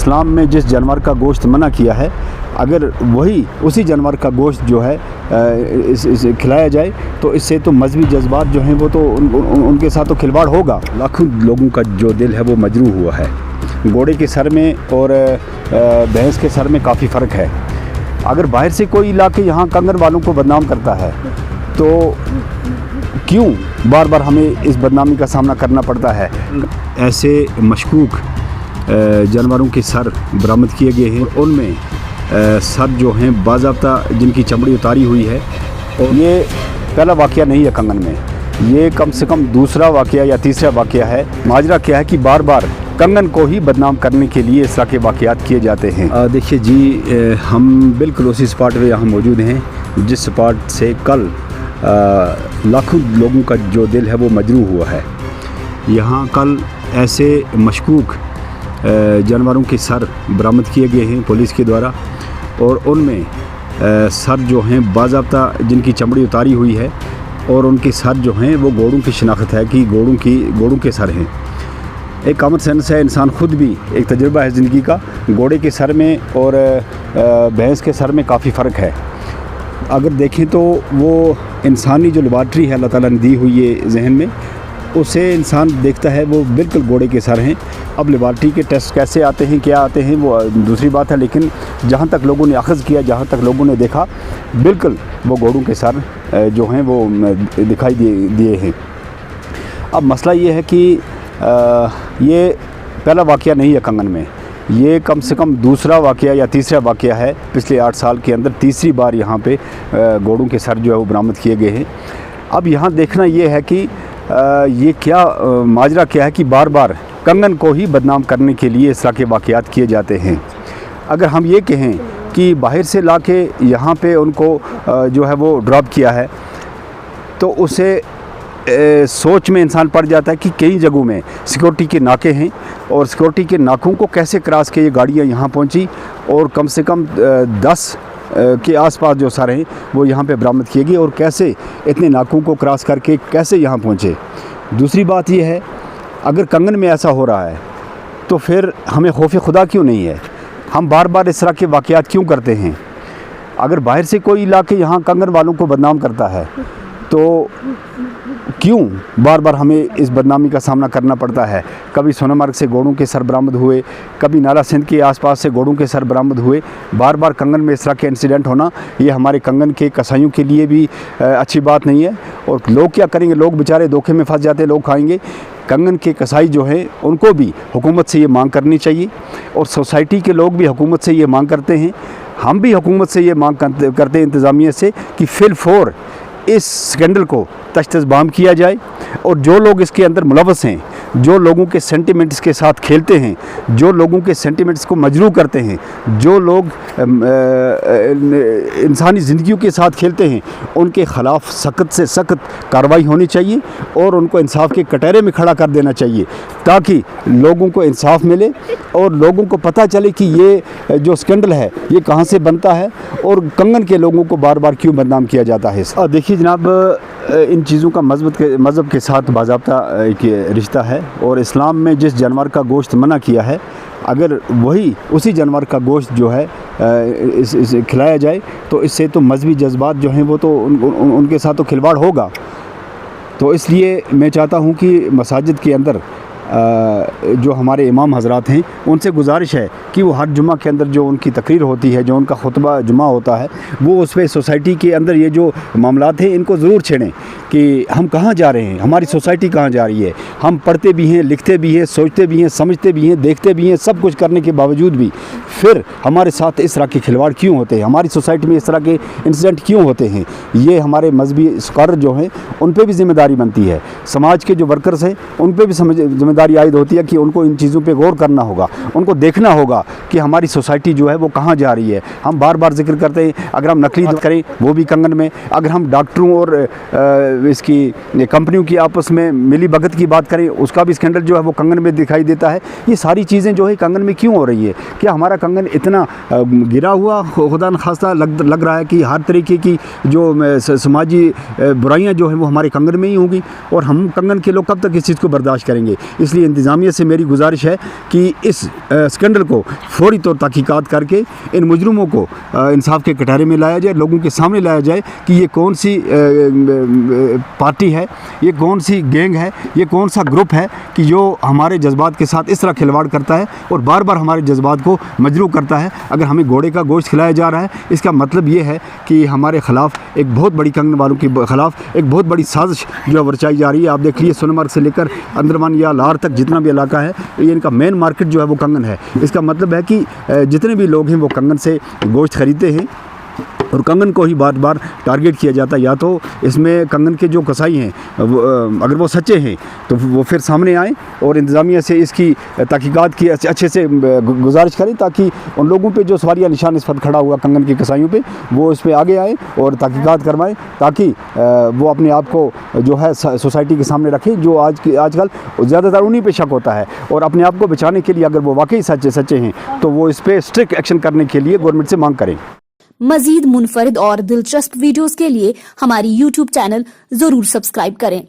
इस्लाम में जिस जानवर का गोश्त मना किया है, अगर वही उसी जानवर का गोश्त जो है इसे खिलाया जाए तो इससे तो मजहबी जज्बात जो हैं वो तो उनके साथ तो खिलवाड़ होगा। लाखों लोगों का जो दिल है वो मजरूह हुआ है। घोड़े के सर में और भैंस के सर में काफ़ी फ़र्क है। अगर बाहर से कोई इलाके यहाँ कंगन वालों को बदनाम करता है तो क्यों बार बार हमें इस बदनामी का सामना करना पड़ता है। ऐसे मशकूक जानवरों के सर बरामद किए गए हैं, उनमें सर जो हैं बाज़ाब्ता जिनकी चमड़ी उतारी हुई है। और ये पहला वाक़या नहीं है कंगन में, ये कम से कम दूसरा वाक़या या तीसरा वाक़या है। माजरा क्या है कि बार बार कंगन को ही बदनाम करने के लिए इस तरह के वाक़यात किए जाते हैं। देखिए जी, हम बिल्कुल उसी स्पॉट पे यहाँ मौजूद हैं जिस स्पॉट से कल लाखों लोगों का जो दिल है वो मजरूह हुआ है। यहाँ कल ऐसे मशकूक जानवरों के सर बरामद किए गए हैं पुलिस के द्वारा, और उनमें सर जो हैं बाज़ाब्ता जिनकी चमड़ी उतारी हुई है, और उनके सर जो हैं वो घोड़ों की शिनाख्त है कि घोड़ों के सर हैं। एक कॉमन सेंस है, इंसान ख़ुद भी एक तजुर्बा है ज़िंदगी का। घोड़े के सर में और भैंस के सर में काफ़ी फ़र्क है। अगर देखें तो वो इंसानी जो लेबॉर्ट्री है अल्लाह ताला ने दी हुई है जहन में, उसे इंसान देखता है वो बिल्कुल घोड़े के सर हैं। अब लेबॉर्ट्री के टेस्ट कैसे आते हैं, क्या आते हैं, वो दूसरी बात है, लेकिन जहाँ तक लोगों ने अख़ज़ किया, जहाँ तक लोगों ने देखा, बिल्कुल वो घोड़ों के सर जो हैं वो दिखाई दिए हैं। अब मसला ये है कि ये पहला वाक़या नहीं है कंगन में, ये कम से कम दूसरा वाक़या या तीसरा वाक़या है। पिछले 8 साल के अंदर तीसरी बार यहाँ पे घोड़ों के सर जो है वो बरामद किए गए हैं। अब यहाँ देखना ये है कि ये क्या माजरा क्या है कि बार बार कंगन को ही बदनाम करने के लिए इस तरह के वाक़यात किए जाते हैं। अगर हम ये कहें कि बाहर से ला के यहाँ पे उनको जो है वो ड्रॉप किया है, तो उसे सोच में इंसान पड़ जाता है कि कई जगहों में सिक्योरिटी के नाके हैं, और सिक्योरिटी के नाकों को कैसे क्रॉस के ये गाड़ियाँ यहाँ पहुँची, और कम से कम 10 के आसपास जो सर हैं वो यहाँ पे बरामद किए गए, और कैसे इतने नाकों को क्रॉस करके कैसे यहाँ पहुँचे। दूसरी बात ये है, अगर कंगन में ऐसा हो रहा है तो फिर हमें खौफ खुदा क्यों नहीं है, हम बार बार इस तरह के वाक़यात क्यों करते हैं। अगर बाहर से कोई इलाके यहाँ कंगन वालों को बदनाम करता है तो क्यों बार बार हमें इस बदनामी का सामना करना पड़ता है। कभी सोनामर्ग से घोड़ों के सर बरामद हुए, कभी नाला सिंध के आसपास से घोड़ों के सर बरामद हुए। बार बार कंगन में इस तरह के इंसिडेंट होना, ये हमारे कंगन के कसाईयों के लिए भी अच्छी बात नहीं है। और लोग क्या करेंगे, लोग बेचारे धोखे में फंस जाते हैं, लोग खाएंगे। कंगन के कसाई जो हैं उनको भी हुकूमत से ये मांग करनी चाहिए, और सोसाइटी के लोग भी हुकूमत से ये मांग करते हैं। हम भी हुकूमत से ये मांग करते हैं इंतज़ामिया से कि फिलफौर इस स्कैंडल को तश्तज़बाम किया जाए, और जो लोग इसके अंदर मुलव्वस हैं, जो लोगों के सेंटिमेंट्स के साथ खेलते हैं, जो लोगों के सेंटिमेंट्स को मजरूह करते हैं, जो लोग इंसानी ज़िंदगियों के साथ खेलते हैं, उनके ख़िलाफ़ सख्त से सख्त कार्रवाई होनी चाहिए, और उनको इंसाफ के कटहरे में खड़ा कर देना चाहिए, ताकि लोगों को इंसाफ मिले और लोगों को पता चले कि ये जो स्कैंडल है ये कहाँ से बनता है, और कंगन के लोगों को बार बार क्यों बदनाम किया जाता है। देखिए जनाब, इन चीज़ों का मज़हब के साथ बाज़ाब्ता एक रिश्ता है, और इस्लाम में जिस जानवर का गोश्त मना किया है, अगर वही उसी जानवर का गोश्त जो है इसे खिलाया जाए तो इससे तो मजहबी जज्बात जो हैं वो तो उनके साथ तो खिलवाड़ होगा। तो इसलिए मैं चाहता हूँ कि मसाजिद के अंदर जो हमारे इमाम हज़रात हैं उनसे गुजारिश है कि वो हर जुमा के अंदर जो उनकी तकरीर होती है, जो उनका खुतबा जुमा होता है, वो उस पर सोसाइटी के अंदर ये जो मामलात हैं इनको ज़रूर छेड़ें कि हम कहाँ जा रहे हैं, हमारी सोसाइटी कहाँ जा रही है। हम पढ़ते भी हैं, लिखते भी हैं, सोचते भी हैं, समझते भी हैं, देखते भी हैं, सब कुछ करने के बावजूद भी फिर हमारे साथ इस तरह के खिलवाड़ क्यों होते हैं, हमारी सोसाइटी में इस तरह के इंसिडेंट क्यों होते हैं। ये हमारे मजहबी स्कॉलर जो हैं उन पर भी ज़िम्मेदारी बनती है, समाज के जो वर्कर्स हैं उन पर भी ज़िम्मेदारी आयद होती है कि उनको इन चीज़ों पे गौर करना होगा, उनको देखना होगा कि हमारी सोसाइटी जो है वो कहाँ जा रही है। हम बार बार जिक्र करते हैं, अगर हम नकली बात करें वो भी कंगन में, अगर हम डॉक्टरों और इसकी कंपनियों की आपस में मिली भगत की बात करें उसका भी स्कैंडल जो है वो कंगन में दिखाई देता है। ये सारी चीज़ें जो है कंगन में क्यों हो रही है? क्या हमारा कंगन इतना गिरा हुआ खुदा न खास्ता लग रहा है कि हर तरीके की जो समाजी बुराइयाँ जो हैं वो हमारे कंगन में ही होंगी, और हम कंगन के लोग कब तक इस चीज़ को बर्दाश्त करेंगे। इसलिए इंतज़ामिया से मेरी गुजारिश है कि इस स्कैंडल को फौरी तौर तहकीकात करके इन मुजरिमों को इंसाफ के कटहरे में लाया जाए, लोगों के सामने लाया जाए कि ये कौन सी पार्टी है, ये कौन सी गैंग है, ये कौन सा ग्रुप है कि जो हमारे जज्बात के साथ इस तरह खिलवाड़ करता है और बार बार हमारे जज्बात को मजरूह करता है। अगर हमें घोड़े का गोश्त खिलाया जा रहा है, इसका मतलब ये है कि हमारे ख़िलाफ़ एक बहुत बड़ी कंगन वालों के ख़िलाफ़ एक बहुत बड़ी साजिश जो है वर्चाई जा रही है। आप देख लीजिए सोनमर्ग से लेकर अंदरमान या लाहौर तक जितना भी इलाका है, ये इनका मेन मार्केट जो है वो कंगन है। इसका मतलब है कि जितने भी लोग हैं वो कंगन से गोश्त खरीदते हैं और कंगन को ही बार बार टारगेट किया जाता है। या तो इसमें कंगन के जो कसाई हैं अगर वो सच्चे हैं तो वो फिर सामने आएँ और इंतज़ामिया से इसकी तहकीकात की अच्छे से गुजारिश करें, ताकि उन लोगों पे जो सवालिया निशान इस वक्त खड़ा हुआ कंगन के कसाईयों पे, वो इस पर आगे आए और तहकीकात करवाएं, ताकि वो अपने आप को जो है सोसाइटी के सामने रखें। जो आजकल ज़्यादातर उन्हीं पे शक होता है और अपने आप को बचाने के लिए अगर वो वाकई सच्चे हैं तो वो इस पर स्ट्रिक्ट एक्शन करने के लिए गवर्नमेंट से मांग करें। मजीद मुनफरिद और दिलचस्प वीडियोस के लिए हमारी YouTube चैनल जरूर सब्सक्राइब करें।